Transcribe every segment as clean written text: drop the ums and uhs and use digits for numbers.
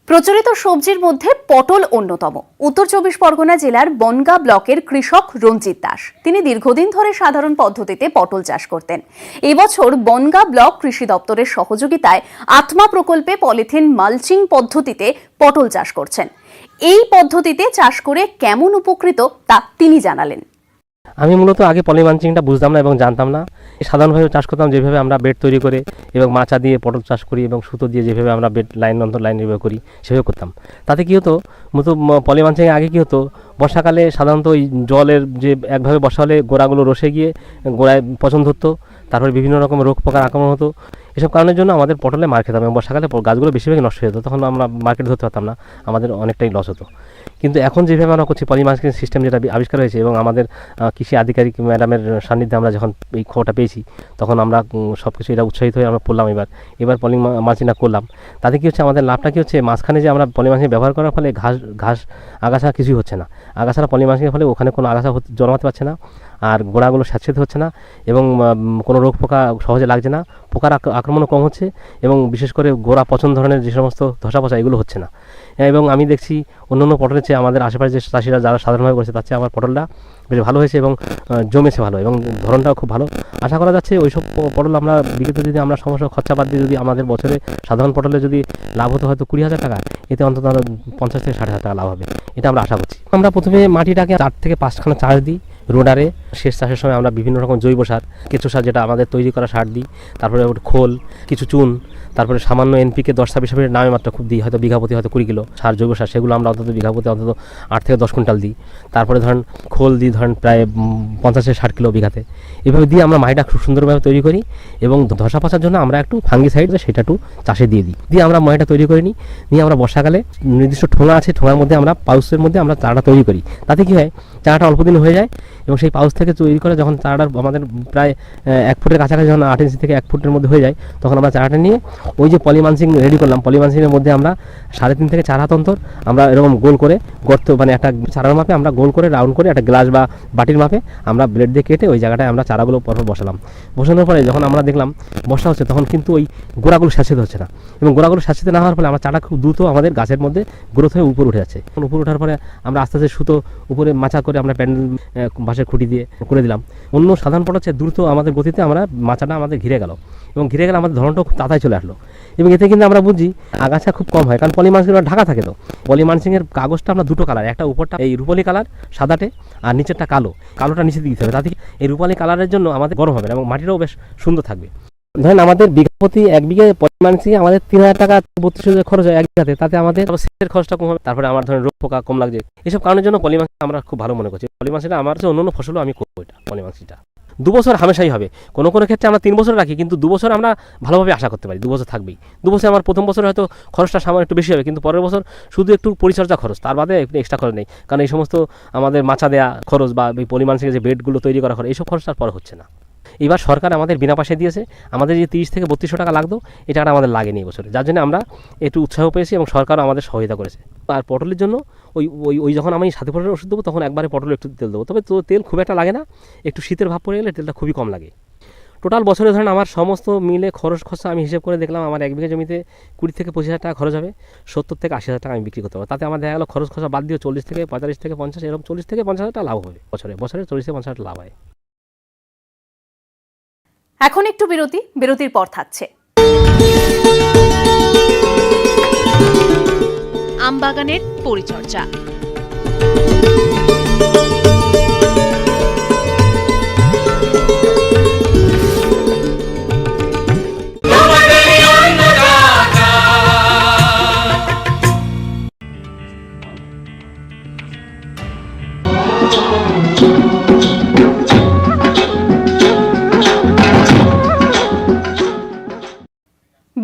প্রচলিত সবজির মধ্যে পটল অন্যতম। উত্তর চব্বিশ পরগনা জেলার বনগাঁ ব্লকের কৃষক রঞ্জিত দাস তিনি দীর্ঘদিন ধরে সাধারণ পদ্ধতিতে পটল চাষ করতেন। এবছর বনগাঁ ব্লক কৃষি দপ্তরের সহযোগিতায় আত্মা প্রকল্পে পলিথিন মালচিং পদ্ধতিতে পটল চাষ করছেন। এই পদ্ধতিতে চাষ করে কেমন উপকৃত তা তিনি জানালেন। আমি মূলত আগে পলি মালচিংটা বুঝতাম না এবং জানতাম না। সাধারণভাবে চাষ করতাম যেভাবে আমরা বেড তৈরি করে এবং মাচা দিয়ে পটল চাষ করি এবং সুতো দিয়ে যেভাবে আমরা বেড লাইন অন্তর লাইন নির্ভর করি সেভাবে করতাম। তাতে কী হতো, মূলত পলি মালচিং আগে কী হতো, বর্ষাকালে সাধারণত ওই জলের যে একভাবে বর্ষা হলে গোড়াগুলো রসে গিয়ে গোড়ায় পচন ধরতো, তারপরে বিভিন্ন রকম রোগ পোকার আক্রমণ হতো। এসব কারণের জন্য আমাদের পটলে মার খেতাম এবং বর্ষাকালে গাছগুলো বেশিরভাগই নষ্ট হয়ে যেত। তখন আমরা মার্কেট ধরতে পারতাম না, আমাদের অনেকটাই লস হতো। কিন্তু এখন যেভাবে আমরা করছি পলি মালচিং সিস্টেম যেটা আবিষ্কার হয়েছে এবং আমাদের কৃষি আধিকারিক ম্যাডামের সান্নিধ্যে আমরা যখন এই খবরটা পেয়েছি তখন আমরা সব কিছু এটা উৎসাহিত হয়ে আমরা পড়লাম। এবার পলি মালচিংটা করলাম। তাতে কী হচ্ছে, আমাদের লাভটা কী হচ্ছে, মাঝখানে যে আমরা পলি মালচিং ব্যবহার করার ফলে ঘাস আগাছা কিছুই হচ্ছে না। আগাছারা পলি মালচিংয়ের ফলে ওখানে কোনো আগাছা জন্মাতে পারছে না, আর গোড়াগুলো স্যাঁতসেঁতে হচ্ছে না এবং কোনো রোগ পোকা সহজে লাগছে না, পোকার আক্রমণও কম হচ্ছে এবং বিশেষ করে গোড়া পচন ধরনের যে সমস্ত ধসা পচা এগুলো হচ্ছে না। এবং আমি দেখছি অন্য পটলের চেয়ে আমাদের আশেপাশে যে চাষিরা যারা সাধারণভাবে করেছে তার চেয়ে আমার পটলটা বেশ ভালো হয়েছে এবং জমেছে ভালো এবং ধরনটাও খুব ভালো। আশা করা যাচ্ছে ওইসব পটল আমরা বিগত যদি আমরা সমস্ত খরচা বাদ দিয়ে যদি আমাদের বছরে সাধারণ পটলে যদি লাভ হতো হয়তো 20,000 টাকা, এতে অন্তত 50 থেকে 60,000 টাকা লাভ হবে, এটা আমরা আশা করছি। আমরা প্রথমে মাটিটাকে 4 থেকে 5খানা চাষ দিই রোডারে। শেষ চাষের সময় আমরা বিভিন্ন রকম জৈব সার, কেঁচো সার যেটা আমাদের তৈরি করা সার দিই, তারপরে খোল, কিছু চুন, তারপরে সামান্য NPK 10-20 নামে মাত্র খুব দিই, হয়তো বিঘা প্রতি হয়তো 20 কিলো সার, জৈব সার, সেগুলো আমরা অন্তত বিঘা প্রতি অন্তত 8 থেকে 10 কুইন্টাল দিই। তারপরে ধরেন খোল দিই ধরেন প্রায় 50 থেকে 60 কিলো বিঘাতে। এভাবে দিয়ে আমরা মাটিটা খুব সুন্দরভাবে তৈরি করি এবং ধসা পচার জন্য আমরা একটু ফাঙ্গিসাইড সেটা একটু চাষে দিয়ে আমরা মাটিটা তৈরি করে নিয়ে আমরা বর্ষাকালে নির্দিষ্ট ঠোঙা আছে, ঠোঙার মধ্যে আমরা পাউসের মধ্যে আমরা চারাটা তৈরি করি। তাতে কী হয়, চারাটা অল্প দিন হয়ে যায় এবং সেই পাউস থেকে তৈরি করে যখন চারাটা আমাদের প্রায় 1 ফুটের কাছাকাছি যখন 8 ইঞ্চি থেকে 1 ফুটের মধ্যে হয়ে যায় তখন আমরা চারাটা নিয়ে ওই যে পলি মালচিং রেডি করলাম, পলি মালচিংয়ের মধ্যে আমরা 3.5 থেকে 4 হাত অন্তর আমরা এরকম গোল করে গর্ত, মানে একটা চারার মাপে আমরা গোল করে রাউন্ড করে একটা গ্লাস বা বাটির মাপে আমরা ব্লেড দিয়ে কেটে ওই জায়গাটায় আমরা চারাগুলো পরপর বসানোর পরে যখন আমরা দেখলাম বর্ষা হচ্ছে তখন কিন্তু ওই গোড়াগুলো স্যাঁতসেঁতে হচ্ছে না এবং গোড়াগুলো স্যাঁতসেঁতে না হওয়ার ফলে আমরা চারা খুব দ্রুত আমাদের গাছের মধ্যে গ্রোথ হয়ে উপরে উঠে যাচ্ছে। উপরে ওঠার পরে আমরা আস্তে আস্তে সুতো উপরে মাচা করে আমরা প্যান্ডেল বাঁশের খুঁটি দিয়ে করে দিলাম। অন্য সাধারণ পট হচ্ছে দ্রুত আমাদের গতিতে আমরা মাচাটা আমাদের ঘিরে গেল এবং ঘিরে গেলে আমাদের ধরনটাও খুব তাড়াতাড়ি চলে আসলো এবং এতে কিন্তু আমরা বুঝি আগাছা খুব কম হয়, কারণ পলি মালচিং ঢাকা থাকে। তো পলি মালচিংয়ের কাগজটা আমরা 2টো কালার, একটা উপরটা এই রূপালী কালার সাদাটে আর নিচেরটা কালোটা নিচে দিতে হবে। তাতে এই রূপালী কালারের জন্য আমাদের গরম হবে এবং মাটিটাও বেশ সুন্দর থাকবে। ধরেন আমাদের বিঘা প্রতি 1 বিঘে পলি মালচিং আমাদের 3,000 টাকা 32,000 খরচ হয় 1 বিঘাতে, তাতে আমাদের সেচের খরচটা কম হবে। তারপরে আমার ধরেন রোগ পোকা কম লাগছে, এসব কারণের জন্য পলি মালচিং আমরা খুব ভালো মনে করছি। পলি মালচিংটা আমার অন্য ফসলও আমি করবো, এটা পলি মালচিংটা 2 বছর হামেশাই হবে। কোনো ক্ষেত্রে আমরা 3 বছর রাখি, কিন্তু 2 বছর আমরা ভালোভাবে আশা করতে পারি, 2 বছর থাকবেই। 2 বছর আমার প্রথম বছর হয়তো খরচটা সামান্য একটু বেশি হবে, কিন্তু পরের বছর শুধু একটু পরিচর্যা খরচ, তার বাদে একটু এক্সট্রা খরচ নেই, কারণ এই সমস্ত আমাদের মাচা দেওয়া খরচ বা এই পলি মালচিংয়ের যে বেডগুলো তৈরি করা খরচ, এইসব খরচ আর পরে হচ্ছে না। এবার সরকার আমাদের বিনা পয়সায় দিয়েছে, আমাদের যে 30 থেকে 3200 টাকা লাগতো এই টাকাটা আমাদের লাগেনি এবছরে, যার জন্য আমরা একটু উৎসাহ পেয়েছি এবং সরকারও আমাদের সহায়তা করেছে। আর পটলের জন্য ওই যখন আমি সাথে পটলের ওষুধ দেবো তখন একবারে পটলে একটু তেল দেবো, তবে তো তেল খুব একটা লাগে না, একটু শীতের ভাব পড়ে গেলে তেলটা খুবই কম লাগে। টোটাল বছরে ধরেন আমার সমস্ত মিলে খরচ খরচা আমি হিসেব করে দেখলাম আমার 1 বিঘা জমিতে 20 থেকে 25,000 টাকা খরচ হবে, 70 থেকে 80,000 টাকা আমি বিক্রি করতে পারবো। তাতে আমার দেখা গেলো খরচ খরচা বাদ দিয়ে 40 থেকে 45 থেকে 50 এরকম 40 থেকে 50,000 টাকা লাভ হবে বছরে 40 থেকে 50,000 টাকা লাভ হয়। এখন একটু বিরতির পর থাকছে আমবাগানের পরিচর্যা।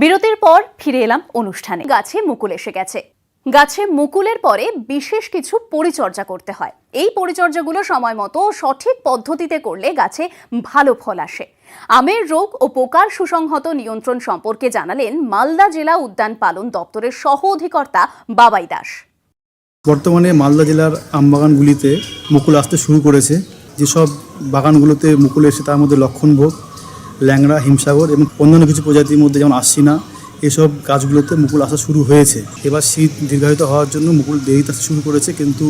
বিরতির পর ফিরে এলাম অনুষ্ঠানে। গাছে মুকুল এসে গেছে। গাছে মুকুলের পরে বিশেষ কিছু পরিচর্যা করতে হয়। এই পরিচর্যাগুলো সময় মতো সঠিক পদ্ধতিতে করলে গাছে ভালো ফল আসে। আমের রোগ ও পোকার সুসংহত নিয়ন্ত্রণ সম্পর্কে জানালেন মালদা জেলা উদ্যান পালন দপ্তরের সহ অধিকর্তা বাবাই দাস। বর্তমানে মালদা জেলার আমবাগানগুলিতে মুকুল আসতে শুরু করেছে। যেসব বাগানগুলোতে মুকুল এসে তার মধ্যে লক্ষণভোগ, ল্যাংড়া, হিমসাগর এবং অন্যান্য কিছু প্রজাতির মধ্যে যেমন আশ্বিনা, এসব গাছগুলোতে মুকুল আসা শুরু হয়েছে। এবার শীত দীর্ঘায়িত হওয়ার জন্য মুকুল দেরিতে আসতে শুরু করেছে, কিন্তু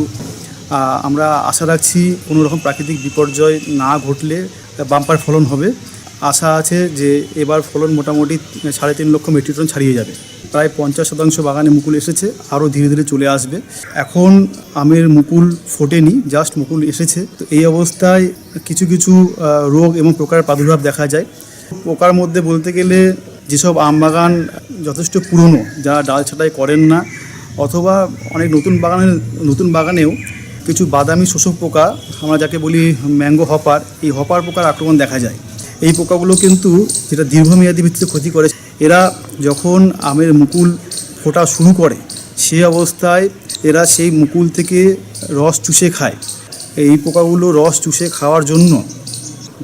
আমরা আশা রাখছি কোনো রকম প্রাকৃতিক বিপর্যয় না ঘটলে বাম্পার ফলন হবে। আশা আছে যে এবার ফলন মোটামুটি 3.5 লক্ষ মেট্রিক টন ছাড়িয়ে যাবে। প্রায় 50% বাগানে মুকুল এসেছে, আরও ধীরে ধীরে চলে আসবে। এখন আমের মুকুল ফোটেনি, জাস্ট মুকুল এসেছে। তো এই অবস্থায় কিছু কিছু রোগ এবং পোকার প্রাদুর্ভাব দেখা যায়। পোকার মধ্যে বলতে গেলে যেসব আম বাগান যথেষ্ট পুরনো, যারা ডাল ছাঁটাই করেন না, অথবা অনেক নতুন বাগানেও কিছু বাদামি শোষক পোকা, আমরা যাকে বলি ম্যাঙ্গো হপার, এই হপার পোকার আক্রমণ দেখা যায়। এই পোকাগুলো কিন্তু যেটা দীর্ঘমেয়াদী ভিত্তিতে ক্ষতি করে, এরা যখন আমের মুকুল ফোটা শুরু করে সেই অবস্থায় এরা সেই মুকুল থেকে রস চুষে খায়। এই পোকাগুলো রস চুষে খাওয়ার জন্য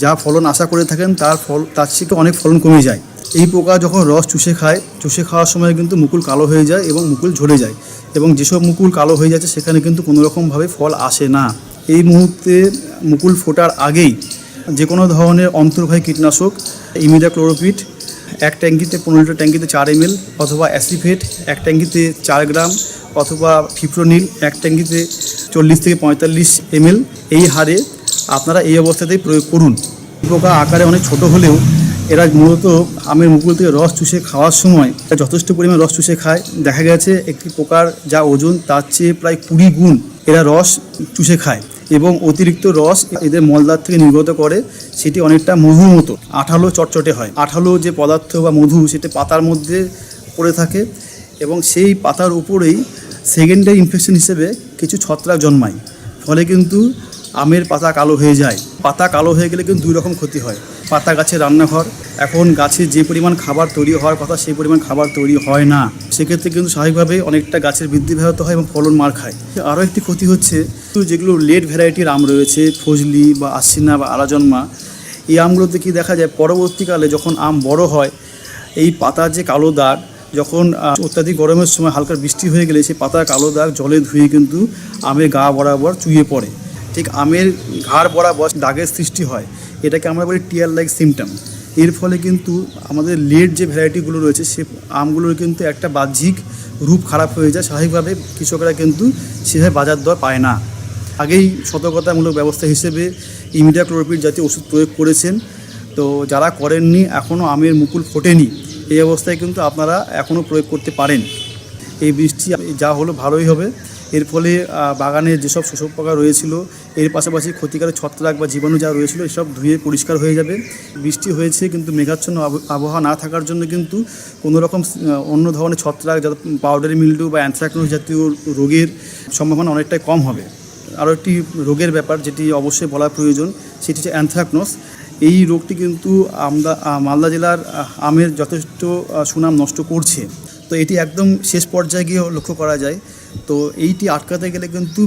যা ফলন আশা করে থাকেন তার থেকে অনেক ফলন কমে যায়। এই পোকা যখন রস চুষে খাওয়ার সময় কিন্তু মুকুল কালো হয়ে যায় এবং মুকুল ঝরে যায়, এবং যেসব মুকুল কালো হয়ে যাচ্ছে সেখানে কিন্তু কোনো রকমভাবে ফল আসে না। এই মুহূর্তে মুকুল ফোটার আগেই যে কোনো ধরনের অন্তর্বাহী কীটনাশক ইমিডাক্লোরোপিড 1 ট্যাঙ্কিতে 15 লিটার ট্যাঙ্কিতে 4 ml, অথবা অ্যাসিফেট 1 ট্যাঙ্কিতে 4 গ্রাম, অথবা ফিপ্রোনিল 1 ট্যাঙ্কিতে 40 থেকে 45 ml এই হারে আপনারা এই অবস্থাতেই প্রয়োগ করুন। পোকা আকারে অনেক ছোট হলেও এরা মূলত আমের মুকুল থেকে রস চুষে খাওয়ার সময় যথেষ্ট পরিমাণ রস চুষে খায়। দেখা গেছে একটি পোকার যা ওজন তার চেয়ে প্রায় 20 গুণ এরা রস চুষে খায়, এবং অতিরিক্ত রস এদের মলদ্বার থেকে নির্গত করে। সেটি অনেকটা মধুর মতো আঠালো চটচটে হয়। আঠালো যে পদার্থ বা মধু সেটা পাতার মধ্যে পড়ে থাকে, এবং সেই পাতার উপরেই সেকেন্ডারি ইনফেকশন হিসেবে কিছু ছত্রাক জন্মায়। ফলে কিন্তু আমের পাতা কালো হয়ে যায়। পাতা কালো হয়ে গেলে কিন্তু 2 রকম ক্ষতি হয়। পাতা গাছের রান্নাঘর, এখন গাছে যে পরিমাণ খাবার তৈরি হওয়ার কথা সেই পরিমাণ খাবার তৈরি হয় না, সেক্ষেত্রে কিন্তু স্বাভাবিকভাবে অনেকটা গাছের বৃদ্ধি ব্যাহত হয় এবং ফলন মার খায়। আরও একটি ক্ষতি হচ্ছে, যেগুলো লেট ভ্যারাইটির আম রয়েছে, ফজলি বা আশ্বিনা বা আলাজন্মা, এই আমগুলোতে কি দেখা যায় পরবর্তীকালে যখন আম বড় হয়, এই পাতার যে কালো দাগ, যখন অত্যাধিক গরমের সময় হালকা বৃষ্টি হয়ে গেলে সেই পাতার কালো দাগ জলে ধুয়ে কিন্তু আমের গা বরাবর চুইয়ে পড়ে। ঠিক আমের ঘাড় বরাবর দাগের সৃষ্টি হয়, এটাকে আমরা বলি টিয়ার লাইক সিমটম। এর ফলে কিন্তু আমাদের লেট যে ভ্যারাইটিগুলো রয়েছে সে আমগুলোর কিন্তু একটা বাহ্যিক রূপ খারাপ হয়ে যায়। স্বাভাবিকভাবে কৃষকরা কিন্তু সেভাবে বাজার দর পায় না। আগেই সতর্কতামূলক ব্যবস্থা হিসেবে ইমিডাক্লোরোপিড জাতীয় ওষুধ প্রয়োগ করেছেন। তো যারা করেননি, এখনও আমের মুকুল ফোটেনি, এই অবস্থায় কিন্তু আপনারা এখনও প্রয়োগ করতে পারেন। এই বৃষ্টি যা হলো ভালোই হবে। এর ফলে বাগানে যেসব শোষক পোকা রয়েছিল, এর পাশাপাশি ক্ষতিকারক ছত্রাক বা জীবাণু যা রয়েছিল এসব ধুয়ে পরিষ্কার হয়ে যাবে। বৃষ্টি হয়েছে কিন্তু মেঘাচ্ছন্ন আবহাওয়া না থাকার জন্য কিন্তু কোনো রকম অন্য ধরনের ছত্রাক, যাতে পাউডারি মিল্ডিউ বা অ্যানথ্রাকনোজ জাতীয় রোগের সম্ভাবনা অনেকটাই কম হবে। আরও একটি রোগের ব্যাপার যেটি অবশ্যই বলা প্রয়োজন, সেটি হচ্ছে অ্যানথ্রাকনোজ। এই রোগটি কিন্তু মালদা জেলার আমের যথেষ্ট সুনাম নষ্ট করছে। তো এটি একদম শেষ পর্যায়ে গিয়ে লক্ষ্য করা যায়। তো এইটি আটকাতে গেলে কিন্তু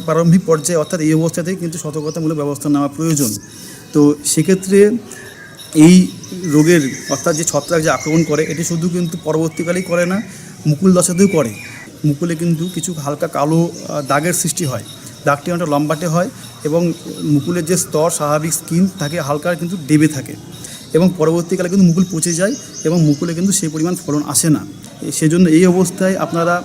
প্রারম্ভিক পর্যায়ে, অর্থাৎ এই অবস্থাতেই কিন্তু সতর্কতামূলক ব্যবস্থা নেওয়া প্রয়োজন। তো সেক্ষেত্রে এই রোগের, অর্থাৎ যে ছত্রাক যে আক্রমণ করে, এটি শুধু কিন্তু পরবর্তীকালেই করে না, মুকুল দশাতেও করে। মুকুলে কিন্তু কিছু হালকা কালো দাগের সৃষ্টি হয়, দাগটি অনেকটা লম্বাটে হয়, এবং মুকুলের যে স্তর, স্বাভাবিক স্কিন থাকে, হালকা কিন্তু দেবে থাকে, এবং পরবর্তীকালে কিন্তু মুকুল পচে যায় এবং মুকুলে কিন্তু সেই পরিমাণ ফলন আসে না। সেজন্য এই অবস্থায় আপনারা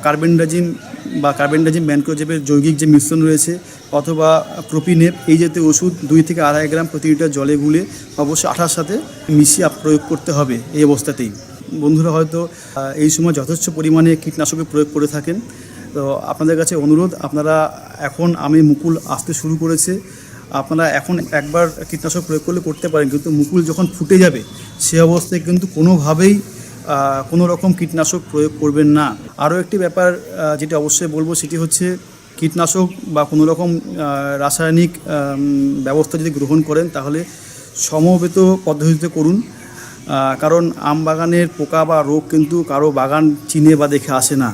কার্বেন্ডাজিম ম্যানকোজেবের যৌগিক যে মিশ্রণ রয়েছে, অথবা প্রোপিনেপ, এই জাতীয় ওষুধ 2 থেকে 2.5 গ্রাম প্রতি লিটার জলে গুলে অবশ্যই আঠার সাথে মিশিয়ে প্রয়োগ করতে হবে এই অবস্থাতেই। বন্ধুরা হয়তো এই সময় যথেষ্ট পরিমাণে কীটনাশকের প্রয়োগ করে থাকেন। তো আপনাদের কাছে অনুরোধ, আপনারা এখন আমের মুকুল আসতে শুরু করেছে, আপনারা এখন একবার কীটনাশক প্রয়োগ করতে পারেন, কিন্তু মুকুল যখন ফুটে যাবে সে অবস্থায় কিন্তু কোনোভাবেই কোনো রকম কীটনাশক প্রয়োগ করবেন না। আরও একটি ব্যাপার যেটি অবশ্যই বলবো, সেটি হচ্ছে কীটনাশক বা কোনো রকম রাসায়নিক ব্যবস্থা যদি গ্রহণ করেন তাহলে সমবেত পদ্ধতিতে করুন। কারণ আম বাগানের পোকা বা রোগ কিন্তু কারো বাগান চিনে বা দেখে আসে না।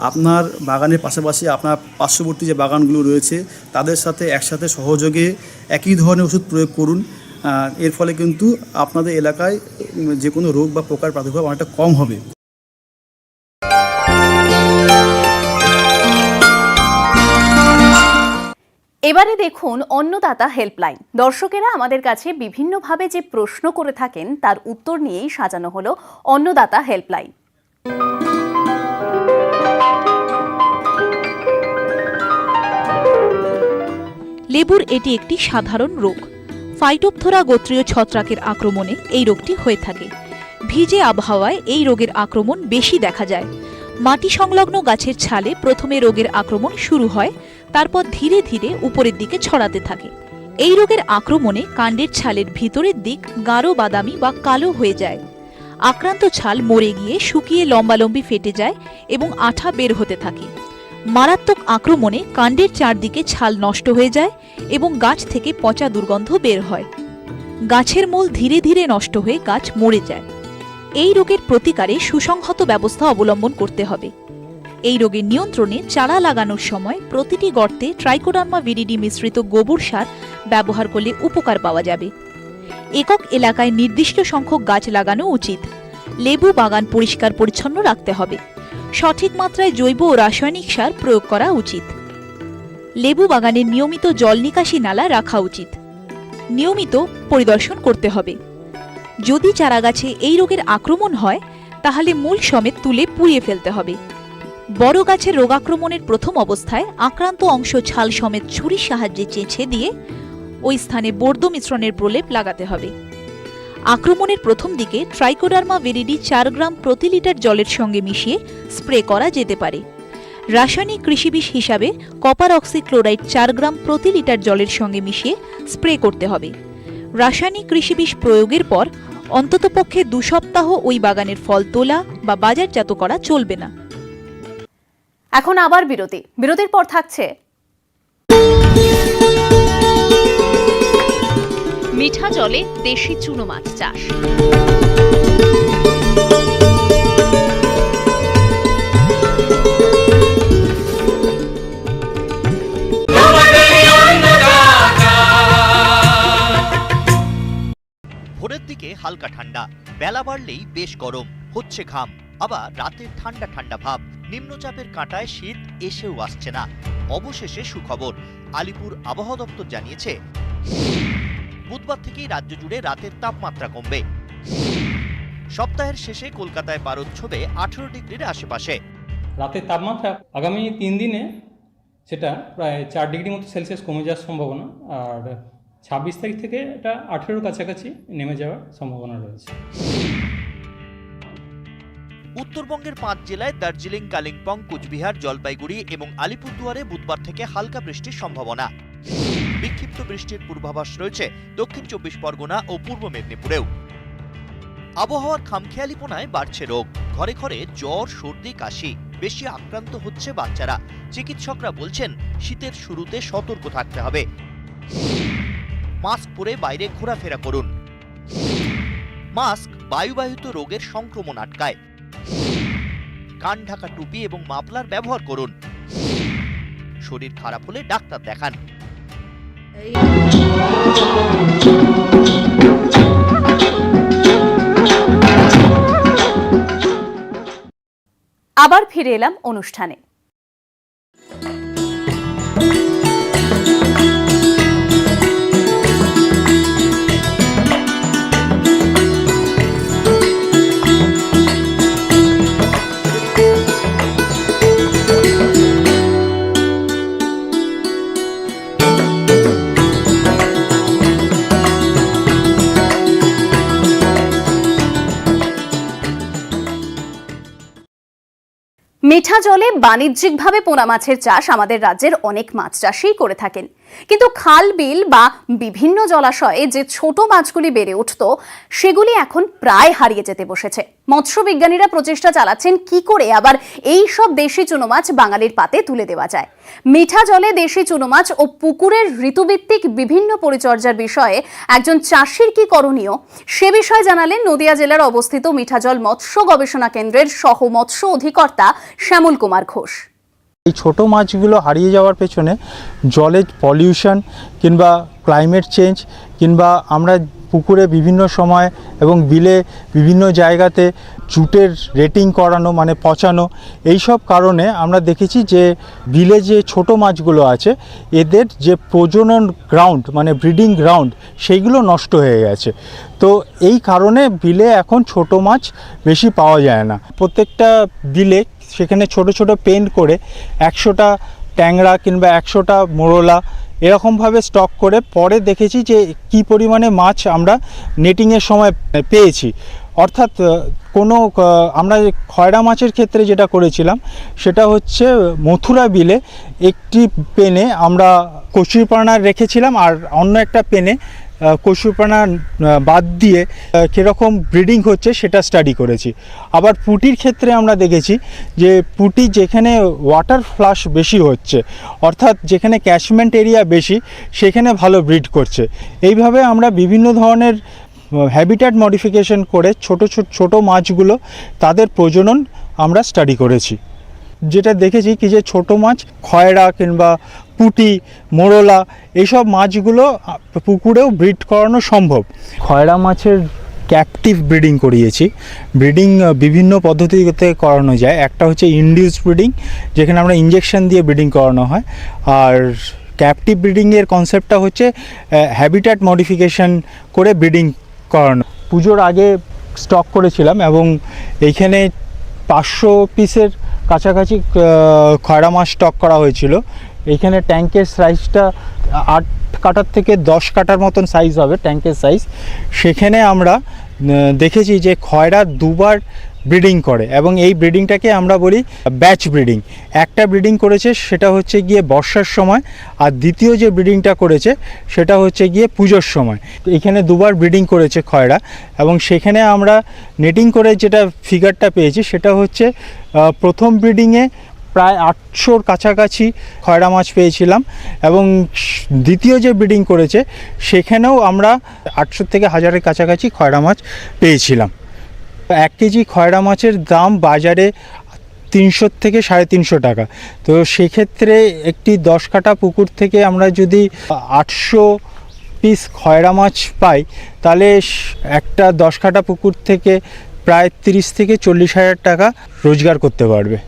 আপনার বাগানের পাশাপাশি আপনার পার্শ্ববর্তী যে বাগানগুলো রয়েছে তাদের সাথে একসাথে সহযোগে একই ধরনের ওষুধ প্রয়োগ করুন। এর ফলে কিন্তু আপনাদের এলাকায় যে কোনো রোগ বা পোকার প্রাদুর্ভাব অনেকটা কম হবে। এবারে দেখুন অন্নদাতা হেল্পলাইন। দর্শকেরা আমাদের কাছে বিভিন্নভাবে যে প্রশ্ন করে থাকেন তার উত্তর নিয়েই সাজানো হলো অন্নদাতা হেল্পলাইন। লেবুর এটি একটি সাধারণ রোগ। ফাইটোপথোরা গোত্রীয় ছত্রাকের আক্রমণে এই রোগটি হয়ে থাকে। ভিজে আবহাওয়ায় এই রোগের আক্রমণ বেশি দেখা যায়। মাটি সংলগ্ন গাছের ছালে প্রথমে রোগের আক্রমণ শুরু হয়, তারপর ধীরে ধীরে উপরের দিকে ছড়াতে থাকে। এই রোগের আক্রমণে কাণ্ডের ছালের ভিতরের দিক গাঢ় বাদামি বা কালো হয়ে যায়। আক্রান্ত ছাল মরে গিয়ে শুকিয়ে লম্বালম্বি ফেটে যায় এবং আঠা বের হতে থাকে। মারাত্মক আক্রমণে কাণ্ডের চারদিকে ছাল নষ্ট হয়ে যায় এবং গাছ থেকে পচা দুর্গন্ধ বের হয়। গাছের মূল ধীরে ধীরে নষ্ট হয়ে গাছ মরে যায়। এই রোগের প্রতিকারে সুসংহত ব্যবস্থা অবলম্বন করতে হবে। এই রোগের নিয়ন্ত্রণে চারা লাগানোর সময় প্রতিটি গর্তে ট্রাইকোডার্মা ভিরিডি মিশ্রিত গোবর সার ব্যবহার করলে উপকার পাওয়া যাবে। একক এলাকায় নির্দিষ্ট সংখ্যক গাছ লাগানো উচিত। লেবু বাগান পরিষ্কার পরিচ্ছন্ন রাখতে হবে। সঠিক মাত্রায় জৈব ও রাসায়নিক সার প্রয়োগ করা উচিত। লেবু বাগানের নিয়মিত জল নিকাশি নালা রাখা উচিত। নিয়মিত পরিদর্শন করতে হবে। যদি চারাগাছে এই রোগের আক্রমণ হয় তাহলে মূল সমেত তুলে পুড়িয়ে ফেলতে হবে। বড় গাছের রোগাক্রমণের প্রথম অবস্থায় আক্রান্ত অংশ ছাল সমেত ছুরির সাহায্যে চেঁচে দিয়ে ওই স্থানে বর্দ মিশ্রণের প্রলেপ লাগাতে হবে। আক্রমণের প্রথম দিকে ট্রাইকোডার্মা ভিরিডি 4 গ্রাম প্রতি লিটার জলের সঙ্গে মিশিয়ে স্প্রে করা যেতে পারে। রাসায়নিক কৃষিবিষ হিসাবে কপার অক্সিক্লোরাইড 4 গ্রাম প্রতি লিটার জলের সঙ্গে মিশিয়ে স্প্রে করতে হবে। রাসায়নিক কৃষিবিষ প্রয়োগের পর অন্ততপক্ষে 2 সপ্তাহ ওই বাগানের ফল তোলা বা বাজারজাত করা চলবে না। এখন আবার বিরতির পর থাকছে মিঠা জলে দেশি চুনো মাছ চাষ। ভোরের দিকে হালকা ঠান্ডা, বেলা বাড়লেই বেশ গরম, হচ্ছে ঘাম, আবার রাতের ঠান্ডা ঠান্ডা ভাব। নিম্নচাপের কাঁটায় শীত এসেও আসছে না। অবশেষে সুখবর, আলিপুর আবহাওয়া দপ্তর জানিয়েছে বুধবার থেকেই রাজ্য জুড়ে রাতের তাপমাত্রা কমবে। সপ্তাহের শেষে কলকাতায় পারদ ছবে 18 ডিগ্রির আশেপাশে। রাতের তাপমাত্রা আগামী 3 দিনে সেটা প্রায় 4 ডিগ্রি মতো সেলসিয়াস কমে যাওয়ার সম্ভাবনা, আর 26 তারিখ থেকে এটা 18-র কাছাকাছি নেমে যাওয়ার সম্ভাবনা রয়েছে। উত্তরবঙ্গের 5 জেলায় দার্জিলিং, কালিম্পং, কুচবিহার, জলপাইগুড়ি এবং আলিপুরদুয়ারে বুধবার থেকে হালকা বৃষ্টির সম্ভাবনা। বিক্ষিপ্ত বৃষ্টির পূর্বাভাস রয়েছে দক্ষিণ 24 পরগনা ও পূর্ব মেদিনীপুরেও। আবহাওয়ার খামখেয়ালিপনায় বাড়ছে রোগ। ঘরে ঘরে জ্বর, সর্দি, কাশি। বেশি আক্রান্ত হচ্ছে বাচ্চারা। চিকিৎসকরা বলছেন শীতের শুরুতে সতর্ক থাকতে হবে। মাস্ক পরে বাইরে ঘোরাফেরা করুন। মাস্ক বায়ুবাহিত রোগের সংক্রমণ আটকায়। কান ঢাকা টুপি এবং মাফলার ব্যবহার করুন। শরীর খারাপ হলে ডাক্তার দেখান। আবার ফিরে এলাম অনুষ্ঠানে। মিঠা জলে বাণিজ্যিকভাবে পোনা মাছের চাষ আমাদের রাজ্যের অনেক মাছ চাষীই করে থাকেন, কিন্তু খাল, বিল বা বিভিন্ন জলাশয়ে যে ছোট মাছগুলি বেড়ে উঠত সেগুলি এখন প্রায় হারিয়ে যেতে বসেছে। মৎস্য বিজ্ঞানীরা প্রচেষ্টা চালাচ্ছেন কি করে আবার এই সব দেশি চুনো মাছ বাঙালির পাতে তুলে দেওয়া যায়। মিঠা জলে দেশি চুনো মাছ ও পুকুরের ঋতুভিত্তিক বিভিন্ন পরিচর্যার বিষয়ে একজন চাষির কি করণীয় সে বিষয়ে জানালেন নদিয়া জেলার অবস্থিত মিঠাজল মৎস্য গবেষণা কেন্দ্রের সহ মৎস্য অধিকর্তা শ্যামল কুমার ঘোষ। এই ছোট মাছগুলো হারিয়ে যাওয়ার পেছনে জলের পলিউশন কিংবা ক্লাইমেট চেঞ্জ কিংবা আমরা পুকুরে বিভিন্ন সময় এবং বিলে বিভিন্ন জায়গাতে জুটের রেটিং করানো মানে পচানো, এইসব কারণে আমরা দেখেছি যে বিলে যে ছোট মাছগুলো আছে এদের যে প্রজনন গ্রাউন্ড মানে ব্রিডিং গ্রাউন্ড সেইগুলো নষ্ট হয়ে গেছে। তো এই কারণে বিলে এখন ছোট মাছ বেশি পাওয়া যায় না। প্রত্যেকটা বিলে সেখানে ছোট ছোট পেন করে 100টা ট্যাংরা কিংবা 100টা মোরলা এরকমভাবে স্টক করে পরে দেখেছি যে কি পরিমাণে মাছ আমরা নেটিংয়ের সময় পেয়েছি। অর্থাৎ আমরা খয়রা মাছের ক্ষেত্রে যেটা করেছিলাম সেটা হচ্ছে মথুরা বিলে একটি পেনে আমরা কচুরিপানা রেখেছিলাম আর অন্য একটা পেনে কচুরিপানা বাদ দিয়ে কীরকম ব্রিডিং হচ্ছে সেটা স্টাডি করেছি। আবার পুঁটির ক্ষেত্রে আমরা দেখেছি যে পুঁটি যেখানে ওয়াটার ফ্লাশ বেশি হচ্ছে অর্থাৎ যেখানে ক্যাচমেন্ট এরিয়া বেশি সেখানে ভালো ব্রিড করছে। এইভাবে আমরা বিভিন্ন ধরনের হ্যাবিট্যাট মডিফিকেশন করে ছোট মাছগুলো তাদের প্রজনন আমরা স্টাডি করেছি। যেটা দেখেছি কি যে ছোট মাছ খয়রা কিংবা পুঁটি মোরলা এইসব মাছগুলো পুকুরেও ব্রিড করানো সম্ভব। খয়রা মাছের ক্যাপটিভ ব্রিডিং করিয়েছি। ব্রিডিং বিভিন্ন পদ্ধতিতে করানো যায়। একটা হচ্ছে ইনডিউস ব্রিডিং, যেখানে আমরা ইঞ্জেকশন দিয়ে ব্রিডিং করানো হয়। আর ক্যাপটিভ ব্রিডিংয়ের কনসেপ্টটা হচ্ছে হ্যাবিট্যাট মডিফিকেশন করে ব্রিডিং করানো। পুজোর আগে স্টক করেছিলাম এবং এইখানে 500 পিসের কাছাকাছি খয়রা মাছ স্টক করা হয়েছিল। এইখানে ট্যাঙ্কের সাইজটা 8 কাটার থেকে 10 কাটার মতন সাইজ হবে ট্যাঙ্কের সাইজ। সেখানে আমরা দেখেছি যে খয়রা দুবার ব্রিডিং করে এবং এই ব্রিডিংটাকে আমরা বলি ব্যাচ ব্রিডিং। একটা ব্রিডিং করেছে সেটা হচ্ছে গিয়ে বর্ষার সময়, আর দ্বিতীয় যে ব্রিডিংটা করেছে সেটা হচ্ছে গিয়ে পুজোর সময়। এখানে দুবার ব্রিডিং করেছে খয়রা এবং সেখানে আমরা নেটিং করে যেটা ফিগারটা পেয়েছি সেটা হচ্ছে প্রথম ব্রিডিংয়ে প্রায় 800-র কাছাকাছি খয়রা মাছ পেয়েছিলাম এবং দ্বিতীয় যে ব্রিডিং করেছে সেখানেও আমরা 800 থেকে 1000-এর কাছাকাছি খয়রা মাছ পেয়েছিলাম। 1 কেজি খয়রা মাছের দাম বাজারে 300 থেকে 350 টাকা। তো সেক্ষেত্রে একটি 10 কাটা পুকুর থেকে আমরা যদি 800 পিস খয়রা মাছ পাই তাহলে একটা 10 কাটা পুকুর থেকে প্রায় 30 থেকে 40 হাজার টাকা রোজগার করতে পারবে।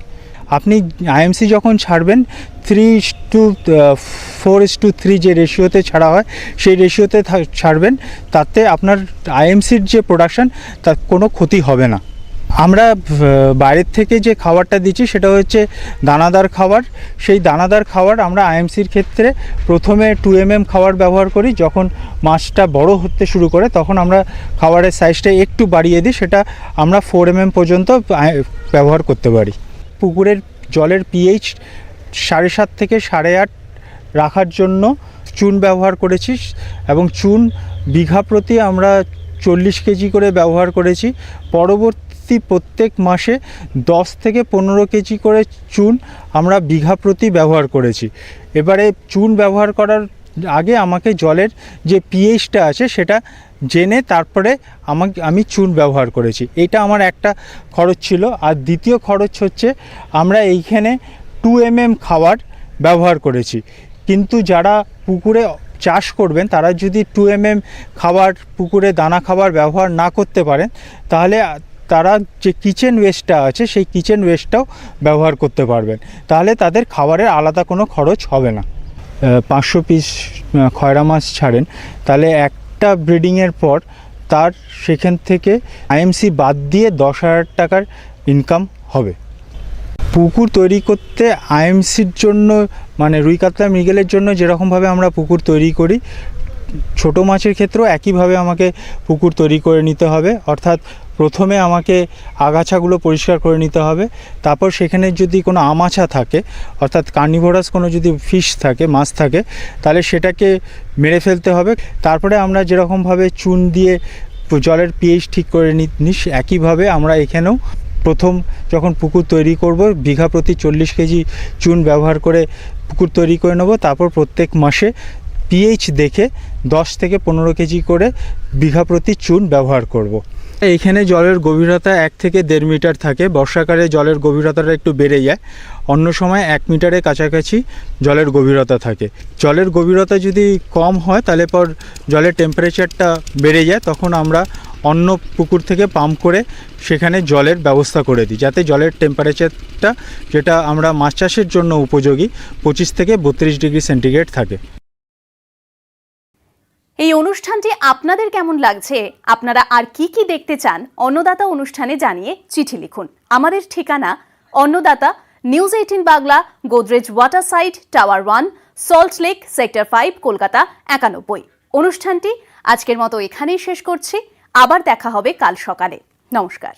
আপনি আইএমসি যখন ছাড়বেন 3:4:3 যে রেশিওতে ছাড়া হয় সেই রেশিওতে ছাড়বেন, তাতে আপনার আইএমসির যে প্রোডাকশান তার কোনো ক্ষতি হবে না। আমরা বাইরের থেকে যে খাবারটা দিচ্ছি সেটা হচ্ছে দানাদার খাবার। সেই দানাদার খাবার আমরা আইএমসির ক্ষেত্রে প্রথমে 2 mm খাবার ব্যবহার করি। যখন মাছটা বড় হতে শুরু করে তখন আমরা খাবারের সাইজটা একটু বাড়িয়ে দিই, সেটা আমরা 4 mm পর্যন্ত ব্যবহার করতে পারি। পুকুরের জলের পিএইচ 7.5 থেকে 8.5 রাখার জন্য চুন ব্যবহার করেছি এবং চুন বিঘা প্রতি আমরা 40 কেজি করে ব্যবহার করেছি। পরবর্তী প্রত্যেক মাসে 10 থেকে 15 কেজি করে চুন আমরা বিঘা প্রতি ব্যবহার করেছি। এবারে চুন ব্যবহার করার আগে আমাকে জলের যে পিএইচটা আছে সেটা জেনে তারপরে আমি চুন ব্যবহার করেছি। এটা আমার একটা খরচ ছিল। আর দ্বিতীয় খরচ হচ্ছে আমরা এইখানে 2 mm খাবার ব্যবহার করেছি, কিন্তু যারা পুকুরে চাষ করবেন তারা যদি 2 mm খাবার পুকুরে দানা খাবার ব্যবহার না করতে পারেন তাহলে তারা যে কিচেন ওয়েস্টটা আছে সেই কিচেন ওয়েস্টটাও ব্যবহার করতে পারবেন। তাহলে তাদের খাবারের আলাদা কোনো খরচ হবে না। 500 পিস খয়রা মাছ ছাড়েন তাহলে একটা ব্রিডিংয়ের পর তার সেখান থেকে আইএমসি বাদ দিয়ে 10,000 টাকার ইনকাম হবে। পুকুর তৈরি করতে আইএমসির জন্য মানে রুই কাতলা মৃগেলের জন্য যেরকমভাবে আমরা পুকুর তৈরি করি, ছোট মাছের ক্ষেত্রেও একইভাবে আমাকে পুকুর তৈরি করে নিতে হবে। অর্থাৎ প্রথমে আমাকে আগাছাগুলো পরিষ্কার করে নিতে হবে, তারপর সেখানে যদি কোনো আমাছা থাকে অর্থাৎ কার্নিভোরাস কোনো যদি ফিশ থাকে মাছ থাকে তাহলে সেটাকে মেরে ফেলতে হবে। তারপরে আমরা যেরকমভাবে চুন দিয়ে জলের পিএইচ ঠিক করে নিস একইভাবে আমরা এখানেও প্রথম যখন পুকুর তৈরি করব বিঘা প্রতি 40 কেজি চুন ব্যবহার করে পুকুর তৈরি করে নেব। তারপর প্রত্যেক মাসে পিএইচ দেখে 10 থেকে 15 কেজি করে বিঘা প্রতি চুন ব্যবহার করব। এখানে জলের গভীরতা 1 থেকে 1.5 মিটার থাকে। বর্ষাকালে জলের গভীরতাটা একটু বেড়ে যায়, অন্য সময় 1 মিটারের কাছাকাছি জলের গভীরতা থাকে। জলের গভীরতা যদি কম হয় তাহলে পর জলের টেম্পারেচারটা বেড়ে যায়, তখন আমরা অন্য পুকুর থেকে পাম্প করে সেখানে জলের ব্যবস্থা করে দিই, যাতে জলের টেম্পারেচারটা যেটা আমরা মাছ চাষের জন্য উপযোগী 25 থেকে 32 ডিগ্রি সেন্টিগ্রেড থাকে। এই অনুষ্ঠানটি আপনাদের কেমন লাগছে, আপনারা আর কি কি দেখতে চান অন্নদাতা অনুষ্ঠানে জানিয়ে চিঠি লিখুন। আমাদের ঠিকানা Annadata, news 18 Bangla, Godrej water side, tower 1, salt lake, sector 5, Kolkata 91। অনুষ্ঠানটি আজকের মতো এখানেই শেষ করছি। আবার দেখা হবে কাল সকালে। নমস্কার।